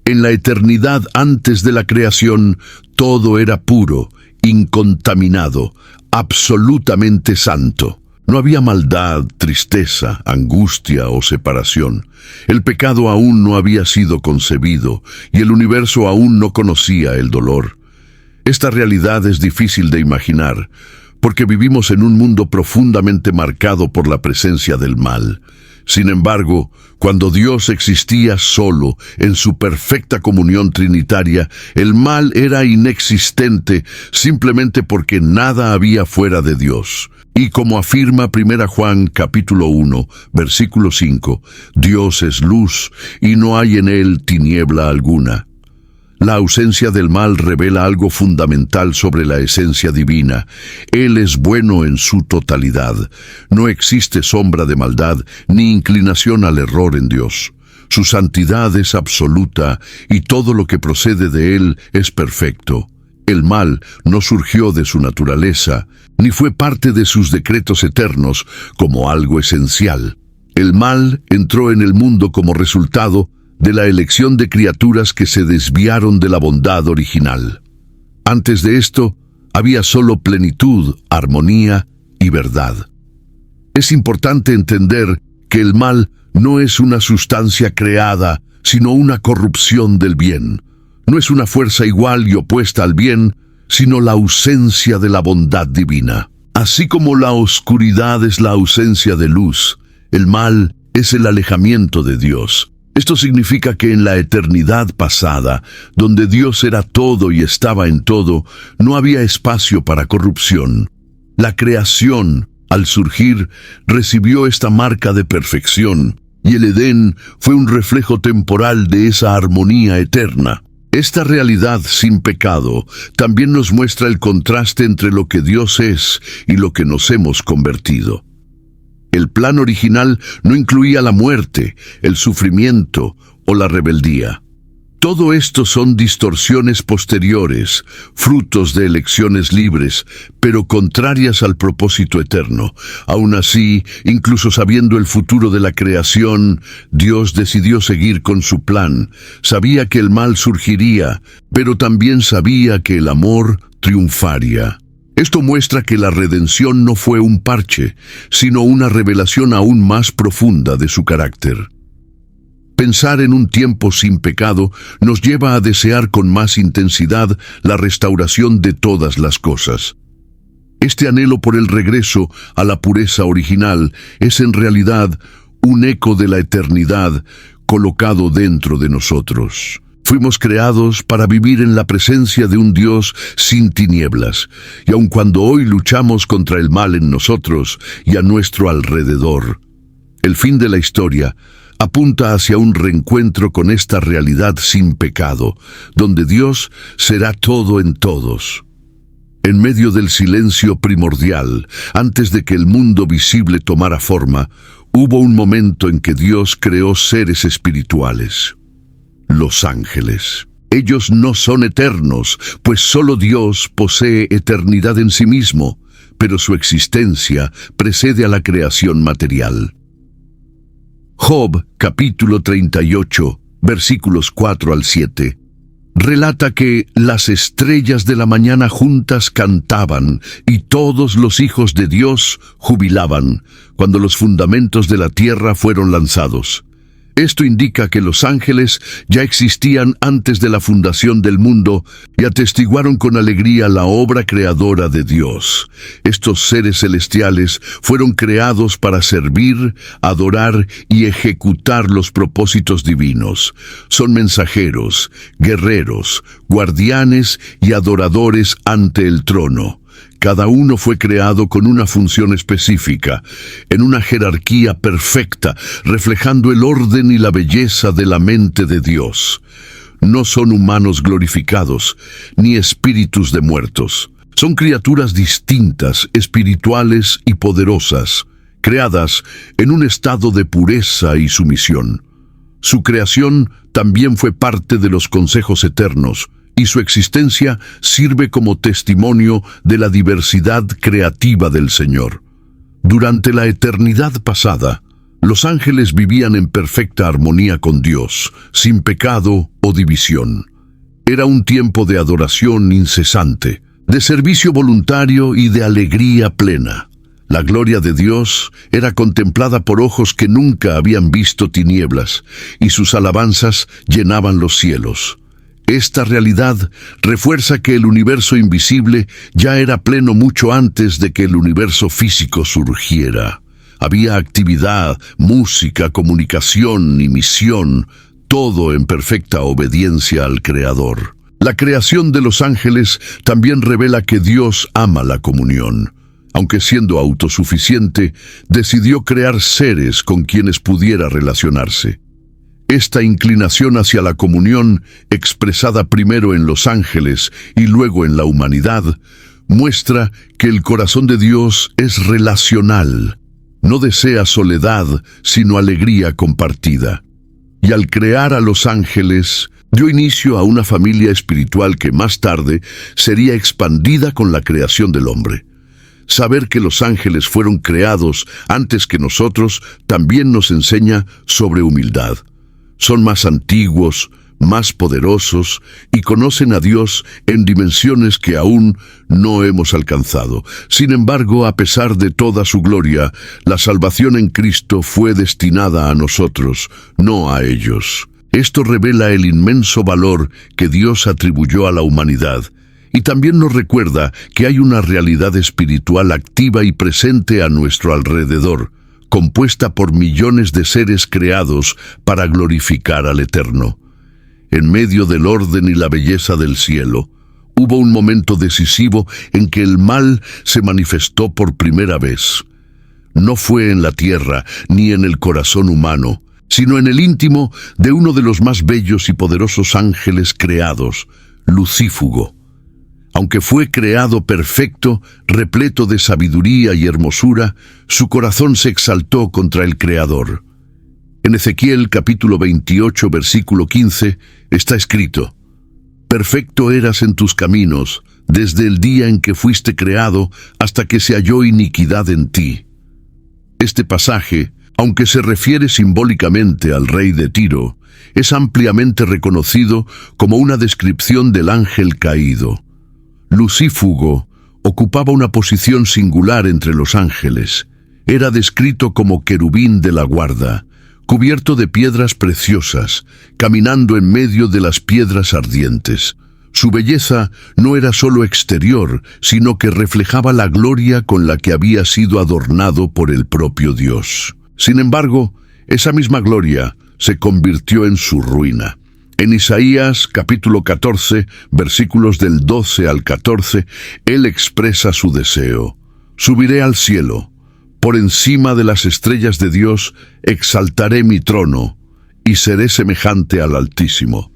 A: En la eternidad antes de la creación, todo era puro, incontaminado, absolutamente santo. No había maldad, tristeza, angustia o separación. El pecado aún no había sido concebido y el universo aún no conocía el dolor. Esta realidad es difícil de imaginar, porque vivimos en un mundo profundamente marcado por la presencia del mal. Sin embargo, cuando Dios existía solo, en su perfecta comunión trinitaria, el mal era inexistente simplemente porque nada había fuera de Dios. Y como afirma 1 Juan capítulo 1, versículo 5, Dios es luz y no hay en él tiniebla alguna. La ausencia del mal revela algo fundamental sobre la esencia divina. Él es bueno en su totalidad. No existe sombra de maldad ni inclinación al error en Dios. Su santidad es absoluta y todo lo que procede de Él es perfecto. El mal no surgió de su naturaleza, ni fue parte de sus decretos eternos como algo esencial. El mal entró en el mundo como resultado de la elección de criaturas que se desviaron de la bondad original. Antes de esto, había solo plenitud, armonía y verdad. Es importante entender que el mal no es una sustancia creada, sino una corrupción del bien. No es una fuerza igual y opuesta al bien, sino la ausencia de la bondad divina. Así como la oscuridad es la ausencia de luz, el mal es el alejamiento de Dios. Esto significa que en la eternidad pasada, donde Dios era todo y estaba en todo, no había espacio para corrupción. La creación, al surgir, recibió esta marca de perfección, y el Edén fue un reflejo temporal de esa armonía eterna. Esta realidad sin pecado también nos muestra el contraste entre lo que Dios es y lo que nos hemos convertido. El plan original no incluía la muerte, el sufrimiento o la rebeldía. Todo esto son distorsiones posteriores, frutos de elecciones libres, pero contrarias al propósito eterno. Aún así, incluso sabiendo el futuro de la creación, Dios decidió seguir con su plan. Sabía que el mal surgiría, pero también sabía que el amor triunfaría. Esto muestra que la redención no fue un parche, sino una revelación aún más profunda de su carácter. Pensar en un tiempo sin pecado nos lleva a desear con más intensidad la restauración de todas las cosas. Este anhelo por el regreso a la pureza original es en realidad un eco de la eternidad colocado dentro de nosotros. Fuimos creados para vivir en la presencia de un Dios sin tinieblas, y aun cuando hoy luchamos contra el mal en nosotros y a nuestro alrededor, el fin de la historia apunta hacia un reencuentro con esta realidad sin pecado, donde Dios será todo en todos. En medio del silencio primordial, antes de que el mundo visible tomara forma, hubo un momento en que Dios creó seres espirituales. Los ángeles. Ellos no son eternos, pues solo Dios posee eternidad en sí mismo, pero su existencia precede a la creación material. Job, capítulo 38, versículos 4 al 7, relata que las estrellas de la mañana juntas cantaban y todos los hijos de Dios jubilaban cuando los fundamentos de la tierra fueron lanzados. Esto indica que los ángeles ya existían antes de la fundación del mundo y atestiguaron con alegría la obra creadora de Dios. Estos seres celestiales fueron creados para servir, adorar y ejecutar los propósitos divinos. Son mensajeros, guerreros, guardianes y adoradores ante el trono. Cada uno fue creado con una función específica, en una jerarquía perfecta, reflejando el orden y la belleza de la mente de Dios. No son humanos glorificados, ni espíritus de muertos. Son criaturas distintas, espirituales y poderosas, creadas en un estado de pureza y sumisión. Su creación también fue parte de los consejos eternos, y su existencia sirve como testimonio de la diversidad creativa del Señor. Durante la eternidad pasada, los ángeles vivían en perfecta armonía con Dios, sin pecado o división. Era un tiempo de adoración incesante, de servicio voluntario y de alegría plena. La gloria de Dios era contemplada por ojos que nunca habían visto tinieblas, y sus alabanzas llenaban los cielos. Esta realidad refuerza que el universo invisible ya era pleno mucho antes de que el universo físico surgiera. Había actividad, música, comunicación y misión, todo en perfecta obediencia al Creador. La creación de los ángeles también revela que Dios ama la comunión. Aunque siendo autosuficiente, decidió crear seres con quienes pudiera relacionarse. Esta inclinación hacia la comunión, expresada primero en los ángeles y luego en la humanidad, muestra que el corazón de Dios es relacional. No desea soledad, sino alegría compartida. Y al crear a los ángeles, dio inicio a una familia espiritual que más tarde sería expandida con la creación del hombre. Saber que los ángeles fueron creados antes que nosotros también nos enseña sobre humildad. Son más antiguos, más poderosos y conocen a Dios en dimensiones que aún no hemos alcanzado. Sin embargo, a pesar de toda su gloria, la salvación en Cristo fue destinada a nosotros, no a ellos. Esto revela el inmenso valor que Dios atribuyó a la humanidad, y también nos recuerda que hay una realidad espiritual activa y presente a nuestro alrededor, compuesta por millones de seres creados para glorificar al Eterno. En medio del orden y la belleza del cielo, hubo un momento decisivo en que el mal se manifestó por primera vez. No fue en la tierra ni en el corazón humano, sino en el íntimo de uno de los más bellos y poderosos ángeles creados, Lucífugo. Aunque fue creado perfecto, repleto de sabiduría y hermosura, su corazón se exaltó contra el Creador. En Ezequiel capítulo 28, versículo 15, está escrito: «Perfecto eras en tus caminos, desde el día en que fuiste creado hasta que se halló iniquidad en ti». Este pasaje, aunque se refiere simbólicamente al rey de Tiro, es ampliamente reconocido como una descripción del ángel caído. Lucífugo ocupaba una posición singular entre los ángeles. Era descrito como querubín de la guarda, cubierto de piedras preciosas, caminando en medio de las piedras ardientes. Su belleza no era solo exterior, sino que reflejaba la gloria con la que había sido adornado por el propio Dios. Sin embargo, esa misma gloria se convirtió en su ruina. En Isaías capítulo 14, versículos del 12 al 14, él expresa su deseo: «Subiré al cielo, por encima de las estrellas de Dios, exaltaré mi trono, y seré semejante al Altísimo».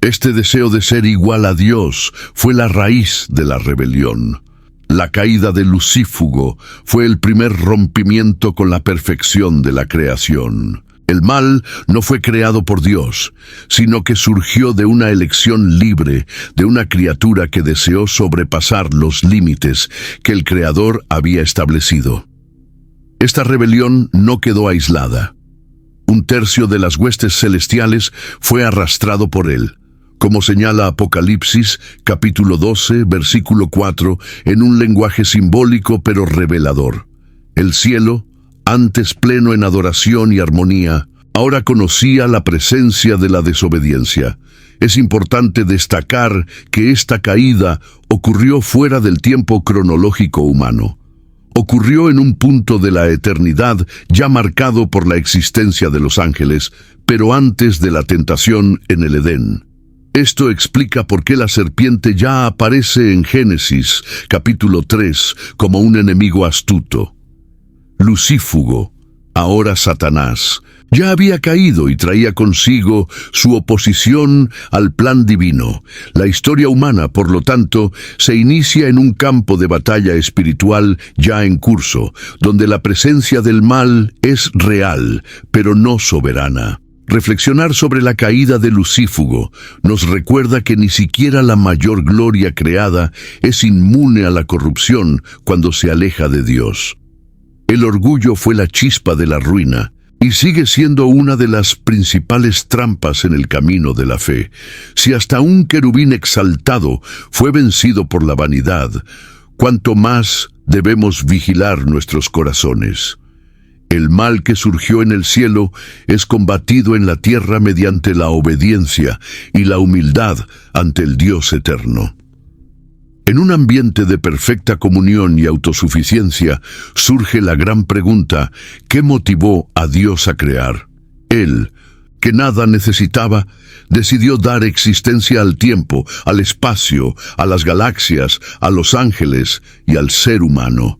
A: Este deseo de ser igual a Dios fue la raíz de la rebelión. La caída de Lucífugo fue el primer rompimiento con la perfección de la creación. El mal no fue creado por Dios, sino que surgió de una elección libre, de una criatura que deseó sobrepasar los límites que el Creador había establecido. Esta rebelión no quedó aislada. Un tercio de las huestes celestiales fue arrastrado por él, como señala Apocalipsis, capítulo 12, versículo 4, en un lenguaje simbólico pero revelador. El cielo, antes pleno en adoración y armonía, ahora conocía la presencia de la desobediencia. Es importante destacar que esta caída ocurrió fuera del tiempo cronológico humano. Ocurrió en un punto de la eternidad ya marcado por la existencia de los ángeles, pero antes de la tentación en el Edén. Esto explica por qué la serpiente ya aparece en Génesis, capítulo 3, como un enemigo astuto. Lucífugo, ahora Satanás, ya había caído y traía consigo su oposición al plan divino. La historia humana, por lo tanto, se inicia en un campo de batalla espiritual ya en curso, donde la presencia del mal es real, pero no soberana. Reflexionar sobre la caída de Lucífugo nos recuerda que ni siquiera la mayor gloria creada es inmune a la corrupción cuando se aleja de Dios. El orgullo fue la chispa de la ruina y sigue siendo una de las principales trampas en el camino de la fe. Si hasta un querubín exaltado fue vencido por la vanidad, cuánto más debemos vigilar nuestros corazones. El mal que surgió en el cielo es combatido en la tierra mediante la obediencia y la humildad ante el Dios eterno. En un ambiente de perfecta comunión y autosuficiencia, surge la gran pregunta: ¿qué motivó a Dios a crear? Él, que nada necesitaba, decidió dar existencia al tiempo, al espacio, a las galaxias, a los ángeles y al ser humano.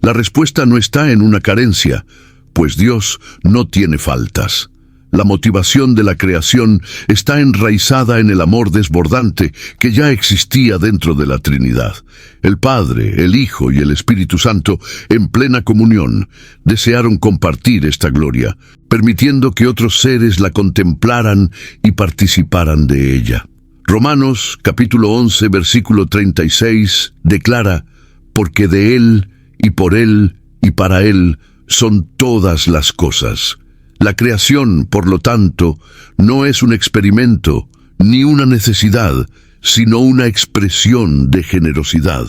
A: La respuesta no está en una carencia, pues Dios no tiene faltas. La motivación de la creación está enraizada en el amor desbordante que ya existía dentro de la Trinidad. El Padre, el Hijo y el Espíritu Santo, en plena comunión, desearon compartir esta gloria, permitiendo que otros seres la contemplaran y participaran de ella. Romanos, capítulo 11, versículo 36, declara: «Porque de Él, y por Él, y para Él, son todas las cosas». La creación, por lo tanto, no es un experimento ni una necesidad, sino una expresión de generosidad.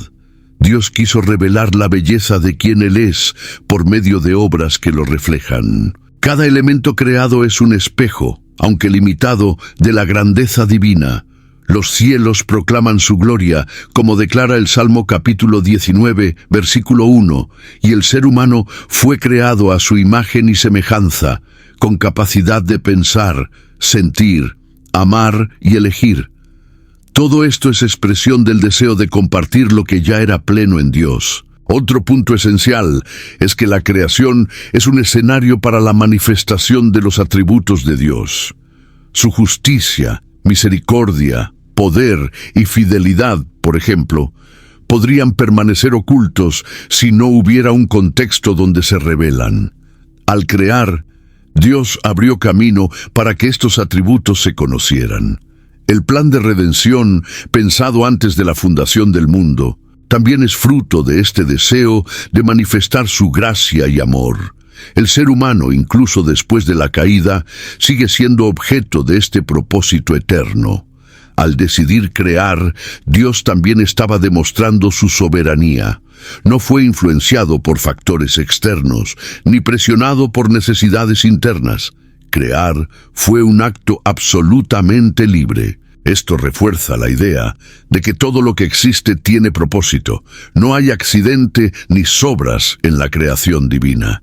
A: Dios quiso revelar la belleza de quien Él es por medio de obras que lo reflejan. Cada elemento creado es un espejo, aunque limitado, de la grandeza divina. Los cielos proclaman su gloria, como declara el Salmo capítulo 19, versículo 1, y el ser humano fue creado a su imagen y semejanza, con capacidad de pensar, sentir, amar y elegir. Todo esto es expresión del deseo de compartir lo que ya era pleno en Dios. Otro punto esencial es que la creación es un escenario para la manifestación de los atributos de Dios. Su justicia, misericordia, poder y fidelidad, por ejemplo, podrían permanecer ocultos si no hubiera un contexto donde se revelan. Al crear, Dios abrió camino para que estos atributos se conocieran. El plan de redención, pensado antes de la fundación del mundo, también es fruto de este deseo de manifestar su gracia y amor. El ser humano, incluso después de la caída, sigue siendo objeto de este propósito eterno. Al decidir crear, Dios también estaba demostrando su soberanía. No fue influenciado por factores externos, ni presionado por necesidades internas. Crear fue un acto absolutamente libre. Esto refuerza la idea de que todo lo que existe tiene propósito. No hay accidente ni sobras en la creación divina.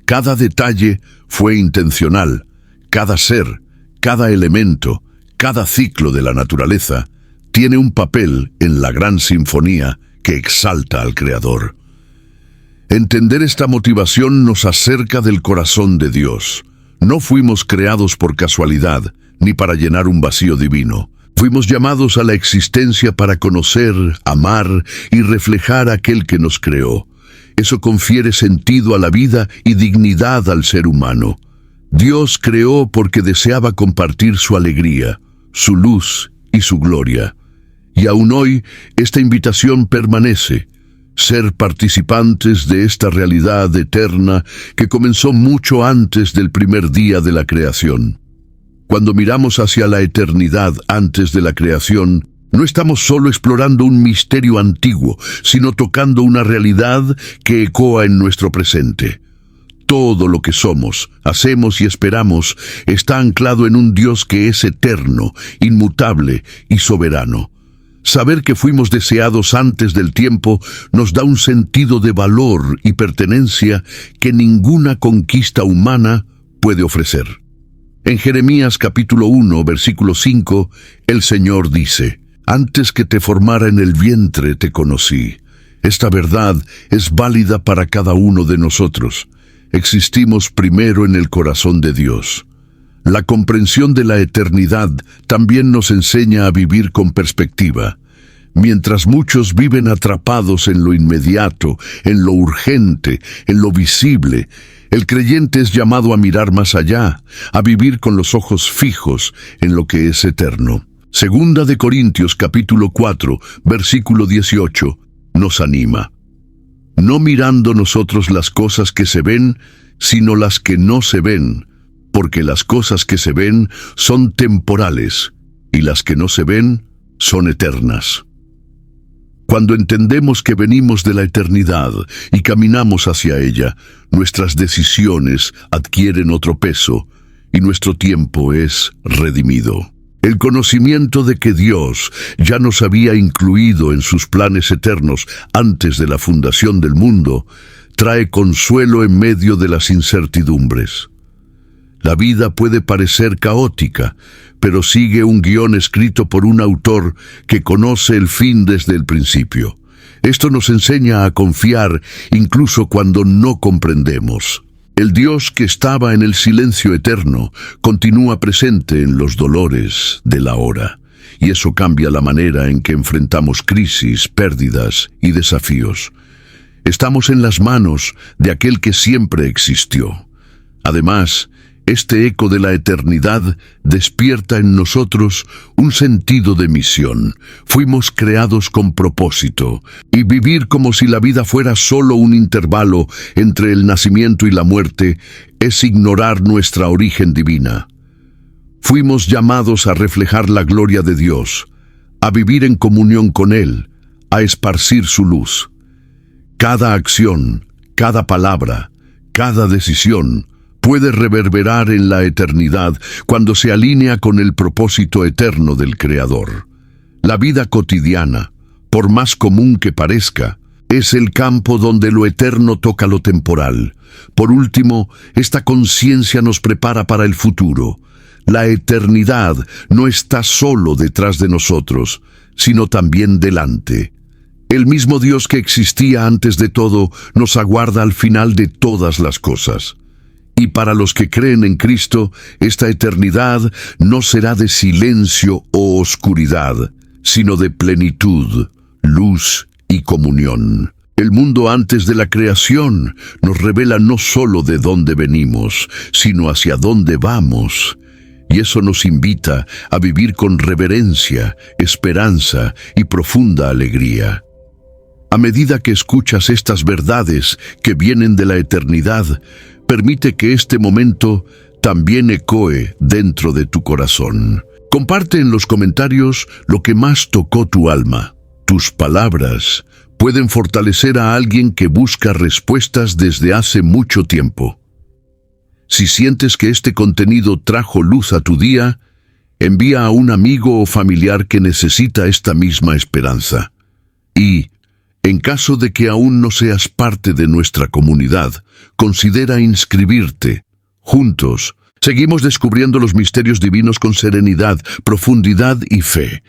A: Cada detalle fue intencional. Cada ser, cada elemento, cada ciclo de la naturaleza tiene un papel en la gran sinfonía que exalta al Creador. Entender esta motivación nos acerca del corazón de Dios. No fuimos creados por casualidad, ni para llenar un vacío divino. Fuimos llamados a la existencia para conocer, amar y reflejar a aquel que nos creó. Eso confiere sentido a la vida y dignidad al ser humano. Dios creó porque deseaba compartir su alegría, su luz y su gloria. Y aún hoy, esta invitación permanece: ser participantes de esta realidad eterna que comenzó mucho antes del primer día de la creación. Cuando miramos hacia la eternidad antes de la creación, no estamos solo explorando un misterio antiguo, sino tocando una realidad que ecoa en nuestro presente. Todo lo que somos, hacemos y esperamos está anclado en un Dios que es eterno, inmutable y soberano. Saber que fuimos deseados antes del tiempo nos da un sentido de valor y pertenencia que ninguna conquista humana puede ofrecer. En Jeremías capítulo 1, versículo 5, el Señor dice: «Antes que te formara en el vientre te conocí». Esta verdad es válida para cada uno de nosotros. Existimos primero en el corazón de Dios. La comprensión de la eternidad también nos enseña a vivir con perspectiva. Mientras muchos viven atrapados en lo inmediato, en lo urgente, en lo visible, el creyente es llamado a mirar más allá, a vivir con los ojos fijos en lo que es eterno. Segunda de Corintios capítulo 4, versículo 18, nos anima: «No mirando nosotros las cosas que se ven, sino las que no se ven, porque las cosas que se ven son temporales, y las que no se ven son eternas». Cuando entendemos que venimos de la eternidad y caminamos hacia ella, nuestras decisiones adquieren otro peso y nuestro tiempo es redimido. El conocimiento de que Dios ya nos había incluido en sus planes eternos antes de la fundación del mundo trae consuelo en medio de las incertidumbres. La vida puede parecer caótica, pero sigue un guión escrito por un autor que conoce el fin desde el principio. Esto nos enseña a confiar incluso cuando no comprendemos. El Dios que estaba en el silencio eterno continúa presente en los dolores de la hora, y eso cambia la manera en que enfrentamos crisis, pérdidas y desafíos. Estamos en las manos de aquel que siempre existió. Además, este eco de la eternidad despierta en nosotros un sentido de misión. Fuimos creados con propósito, y vivir como si la vida fuera solo un intervalo entre el nacimiento y la muerte es ignorar nuestra origen divina. Fuimos llamados a reflejar la gloria de Dios, a vivir en comunión con Él, a esparcir su luz. Cada acción, cada palabra, cada decisión puede reverberar en la eternidad cuando se alinea con el propósito eterno del Creador. La vida cotidiana, por más común que parezca, es el campo donde lo eterno toca lo temporal. Por último, esta conciencia nos prepara para el futuro. La eternidad no está solo detrás de nosotros, sino también delante. El mismo Dios que existía antes de todo nos aguarda al final de todas las cosas. Y para los que creen en Cristo, esta eternidad no será de silencio o oscuridad, sino de plenitud, luz y comunión. El mundo antes de la creación nos revela no solo de dónde venimos, sino hacia dónde vamos. Y eso nos invita a vivir con reverencia, esperanza y profunda alegría. A medida que escuchas estas verdades que vienen de la eternidad, permite que este momento también ecoe dentro de tu corazón. Comparte en los comentarios lo que más tocó tu alma. Tus palabras pueden fortalecer a alguien que busca respuestas desde hace mucho tiempo. Si sientes que este contenido trajo luz a tu día, envía a un amigo o familiar que necesita esta misma esperanza. Y, en caso de que aún no seas parte de nuestra comunidad, considera inscribirte. Juntos, seguimos descubriendo los misterios divinos con serenidad, profundidad y fe.